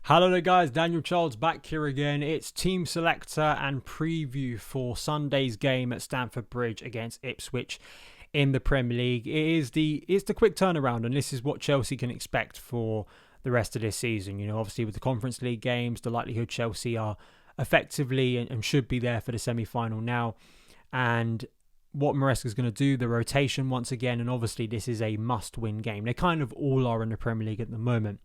Hello there guys, Daniel Charles back here again. It's team selector and preview for Sunday's game at Stamford Bridge against Ipswich in the Premier League. It's the quick turnaround, and this is what Chelsea can expect for the rest of this season. You know, obviously with the Conference League games, the likelihood Chelsea are effectively and should be there for the semi-final now. And what Maresca is going to do, the rotation once again, and obviously this is a must-win game. They kind of all are in the Premier League at the moment,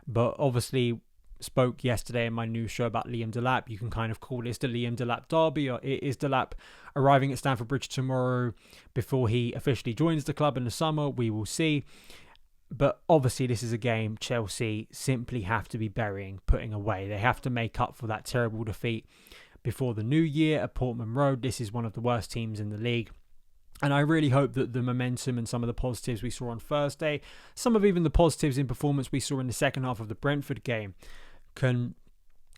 but obviously spoke yesterday in my news show about Liam Delap. You can kind of call this the Liam Delap derby, or is Delap arriving at Stamford Bridge tomorrow before he officially joins the club in the summer? We will see. But obviously this is a game Chelsea simply have to be putting away. They have to make up for that terrible defeat before the new year at Portman Road. This is one of the worst teams in the league. And I really hope that the momentum and some of the positives we saw on Thursday, some of even the positives in performance we saw in the second half of the Brentford game, can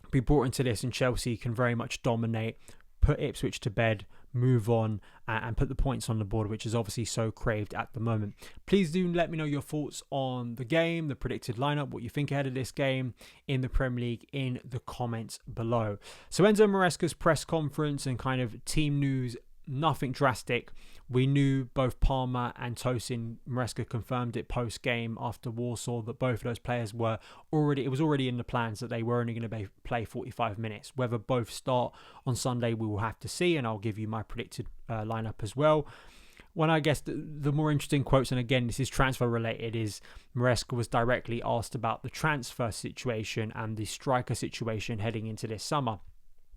be brought into this, and Chelsea can very much dominate, put Ipswich to bed, move on, and put the points on the board, which is obviously so craved at the moment. Please do let me know your thoughts on the game, the predicted lineup, what you think ahead of this game in the Premier League in the comments below. So Enzo Maresca's press conference and kind of team news, nothing drastic. We knew both Palmer and Tosin. Maresca confirmed it post-game after Warsaw that both of those players were already, it was already in the plans that they were only going to play 45 minutes. Whether both start on Sunday, we will have to see, and I'll give you my predicted lineup as well. One, I guess, the more interesting quotes, and again, this is transfer related, is Maresca was directly asked about the transfer situation and the striker situation heading into this summer.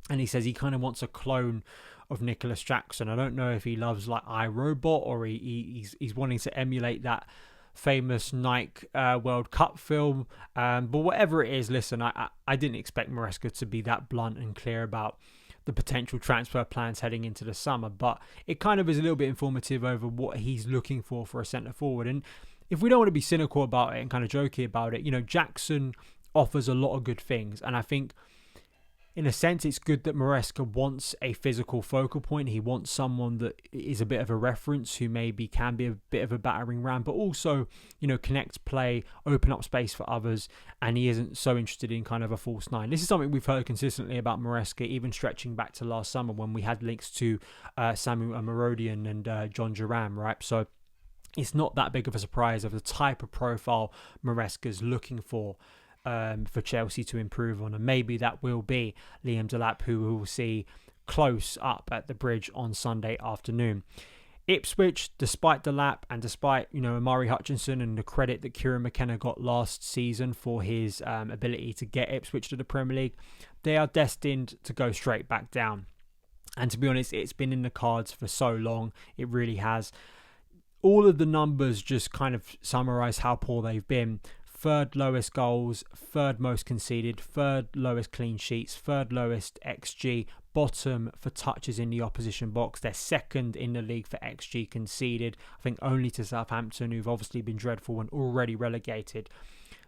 And he says he kind of wants a clone of Nicholas Jackson. I don't know if he loves like iRobot or he's wanting to emulate that famous Nike World Cup film. But whatever it is, listen, I didn't expect Maresca to be that blunt and clear about the potential transfer plans heading into the summer. But it kind of is a little bit informative over what he's looking for a centre forward. And if we don't want to be cynical about it and kind of jokey about it, you know, Jackson offers a lot of good things. And I think, in a sense, it's good that Maresca wants a physical focal point. He wants someone that is a bit of a reference, who maybe can be a bit of a battering ram, but also, you know, connect play, open up space for others. And he isn't so interested in kind of a false nine. This is something we've heard consistently about Maresca, even stretching back to last summer when we had links to Samuel Amarodian and John Duran, right? So it's not that big of a surprise of the type of profile Maresca's looking for Chelsea to improve on, and maybe that will be Liam Delap, who we will see close up at the Bridge on Sunday afternoon. Ipswich, despite Delap and despite, you know, Amari Hutchinson and the credit that Kieran McKenna got last season for his ability to get Ipswich to the Premier League, they are destined to go straight back down. And to be honest, it's been in the cards for so long. It really has. All of the numbers just kind of summarise how poor they've been. Third lowest goals, third most conceded, third lowest clean sheets, third lowest XG, bottom for touches in the opposition box. They're second in the league for XG conceded, I think only to Southampton, who've obviously been dreadful and already relegated.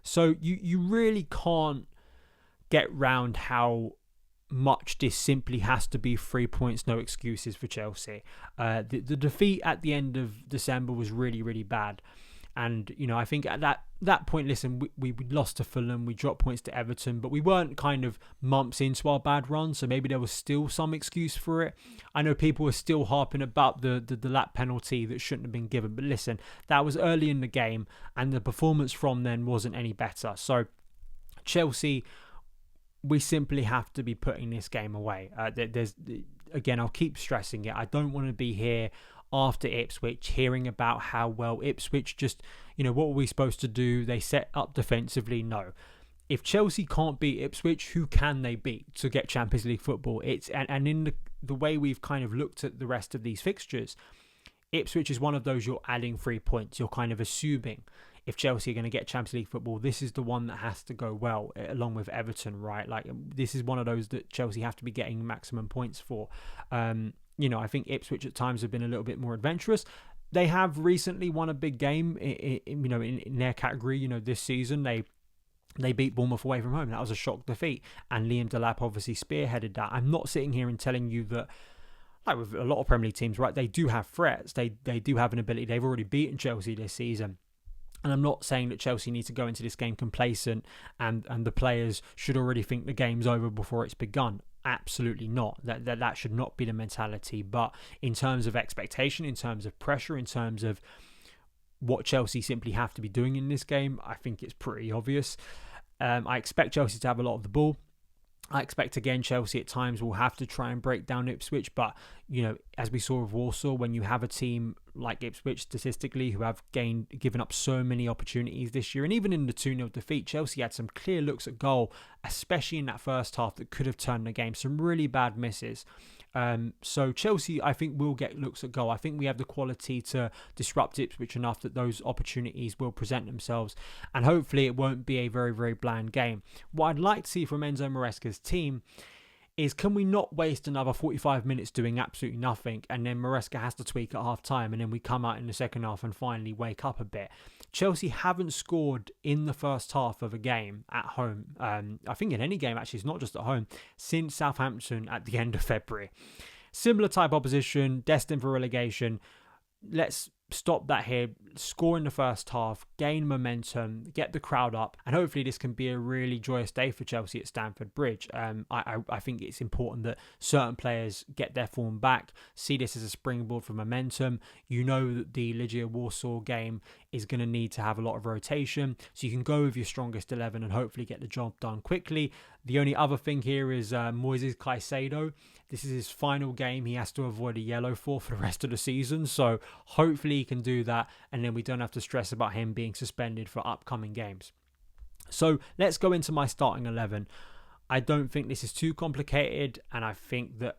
So you really can't get round how much this simply has to be 3 points, no excuses for Chelsea. The defeat at the end of December was really, really bad. And, you know, I think at that point, listen, we lost to Fulham, we dropped points to Everton, but we weren't kind of months into our bad run, so maybe there was still some excuse for it. I know people were still harping about the lap penalty that shouldn't have been given, but listen, that was early in the game, and the performance from then wasn't any better. So Chelsea, we simply have to be putting this game away. Again, I'll keep stressing it. I don't want to be here after Ipswich hearing about how well Ipswich just, you know, what were we supposed to do? They set up defensively. No. If Chelsea can't beat Ipswich, who can they beat to get Champions League football? And in the way we've kind of looked at the rest of these fixtures, Ipswich is one of those you're adding 3 points. You're kind of assuming if Chelsea are going to get Champions League football, this is the one that has to go well, along with Everton, right? Like, this is one of those that Chelsea have to be getting maximum points for. You know, I think Ipswich at times have been a little bit more adventurous. They have recently won a big game, in their category. You know, this season they beat Bournemouth away from home. That was a shock defeat, and Liam Delap obviously spearheaded that. I'm not sitting here and telling you that, like with a lot of Premier League teams, right? They do have threats. They do have an ability. They've already beaten Chelsea this season. And I'm not saying that Chelsea need to go into this game complacent and the players should already think the game's over before it's begun. Absolutely not. That should not be the mentality. But in terms of expectation, in terms of pressure, in terms of what Chelsea simply have to be doing in this game, I think it's pretty obvious. I expect Chelsea to have a lot of the ball. I expect, again, Chelsea at times will have to try and break down Ipswich. But, as we saw with Warsaw, when you have a team like Ipswich, statistically, who have given up so many opportunities this year, and even in the 2-0 defeat, Chelsea had some clear looks at goal, especially in that first half, that could have turned the game. Some really bad misses. So Chelsea, I think, will get looks at goal. I think we have the quality to disrupt Ipswich enough that those opportunities will present themselves, and hopefully it won't be a very, very bland game. What I'd like to see from Enzo Maresca's team is, can we not waste another 45 minutes doing absolutely nothing, and then Maresca has to tweak at half time, and then we come out in the second half and finally wake up a bit. Chelsea haven't scored in the first half of a game at home. I think in any game, actually, it's not just at home, since Southampton at the end of February. Similar type opposition, destined for relegation. Let's stop that here, score in the first half, gain momentum, get the crowd up, and hopefully this can be a really joyous day for Chelsea at Stamford Bridge. I think it's important that certain players get their form back, see this as a springboard for momentum. You know that the Legia Warsaw game is going to need to have a lot of rotation, so you can go with your strongest 11 and hopefully get the job done quickly. The only other thing here is Moises Caicedo. This is his final game he has to avoid a yellow for the rest of the season, so hopefully he can do that, and then we don't have to stress about him being suspended for upcoming games. So let's go into my starting 11. I don't think this is too complicated, and I think that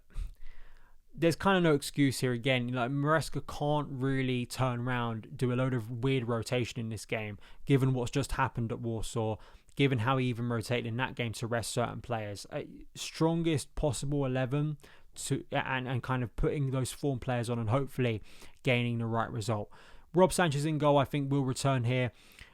there's kind of no excuse here again. Maresca can't really turn around, do a load of weird rotation in this game, given what's just happened at Warsaw, given how he even rotated in that game to rest certain players. Strongest possible 11 and kind of putting those form players on and hopefully gaining the right result. Rob Sanchez in goal, I think, will return here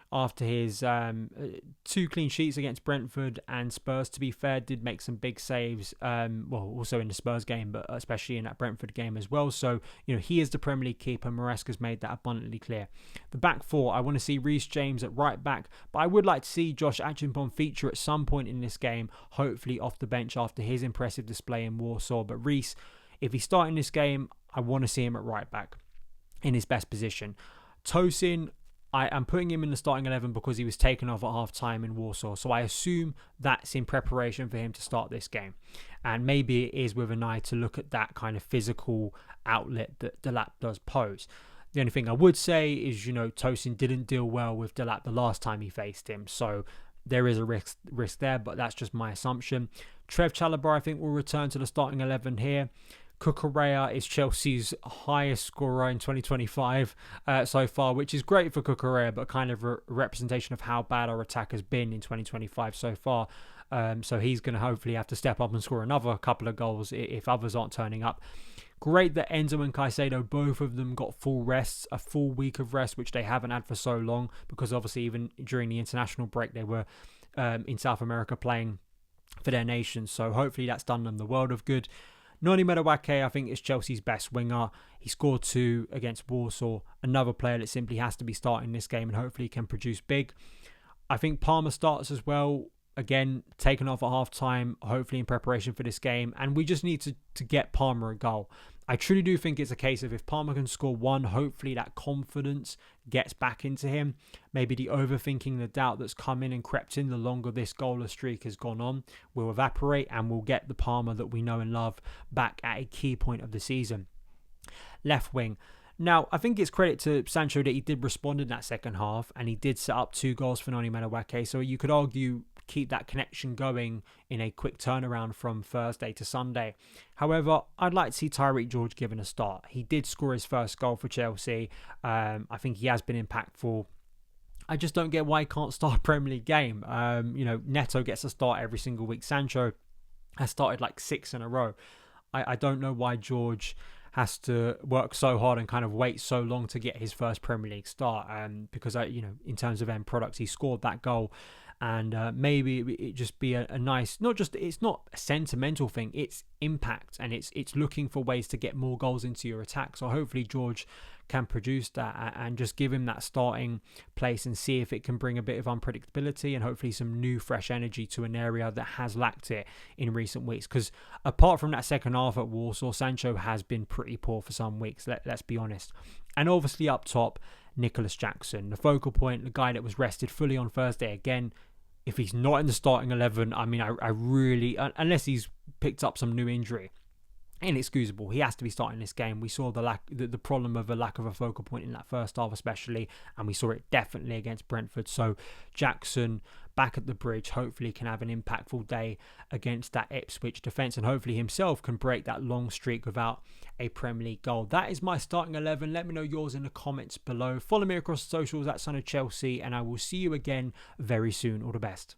after his 2 clean sheets against Brentford and Spurs. To be fair, did make some big saves, also in the Spurs game, but especially in that Brentford game as well. So, he is the Premier League keeper. Maresca's made that abundantly clear. The back 4, I want to see Reece James at right back, but I would like to see Josh Achimpong feature at some point in this game, hopefully off the bench after his impressive display in Warsaw. But Reece, if he's starting this game, I want to see him at right back in his best position. Tosin, I am putting him in the starting 11 because he was taken off at half time in Warsaw. So I assume that's in preparation for him to start this game. And maybe it is with an eye to look at that kind of physical outlet that Delap does pose. The only thing I would say is, Tosin didn't deal well with Delap the last time he faced him. So there is a risk there, but that's just my assumption. Trev Chalobah, I think, will return to the starting 11 here. Cucurella is Chelsea's highest scorer in 2025 so far, which is great for Cucurella, but kind of a representation of how bad our attack has been in 2025 so far. So he's going to hopefully have to step up and score another couple of goals if others aren't turning up. Great that Enzo and Caicedo, both of them got full rests, a full week of rest, which they haven't had for so long, because obviously even during the international break they were in South America playing for their nation. So hopefully that's done them the world of good. Noni Madueke, I think, is Chelsea's best winger. He scored 2 against Warsaw. Another player that simply has to be starting this game and hopefully can produce big. I think Palmer starts as well. Again, taken off at half time, hopefully in preparation for this game. And we just need to get Palmer a goal. I truly do think it's a case of if Palmer can score 1, hopefully that confidence gets back into him. Maybe the overthinking, the doubt that's come in and crept in the longer this goalless streak has gone on will evaporate, and we'll get the Palmer that we know and love back at a key point of the season. Left wing. Now, I think it's credit to Sancho that he did respond in that second half, and he did set up 2 goals for Noni Madueke. So you could argue keep that connection going in a quick turnaround from Thursday to Sunday. However, I'd like to see Tyreek George given a start. He did score his first goal for Chelsea. I think he has been impactful. I just don't get why he can't start a Premier League game. Neto gets a start every single week. Sancho has started like 6 in a row. I don't know why George has to work so hard and kind of wait so long to get his first Premier League start. Because in terms of end products, he scored that goal. And maybe it just be a nice, it's not a sentimental thing, it's impact, and it's looking for ways to get more goals into your attack. So hopefully George can produce that and just give him that starting place and see if it can bring a bit of unpredictability and hopefully some new fresh energy to an area that has lacked it in recent weeks. Because apart from that second half at Warsaw, Sancho has been pretty poor for some weeks, let's be honest. And obviously up top, Nicholas Jackson, the focal point, the guy that was rested fully on Thursday. Again, if he's not in the starting 11, I mean, I really, unless he's picked up some new injury, inexcusable. He has to be starting this game. We saw the problem of a lack of a focal point in that first half especially, and we saw it definitely against Brentford. So Jackson back at the Bridge hopefully can have an impactful day against that Ipswich defence, and hopefully himself can break that long streak without a Premier League goal. That is my starting 11. Let me know yours in the comments below. Follow me across the socials at SonOfChelsea, and I will see you again very soon. All the best.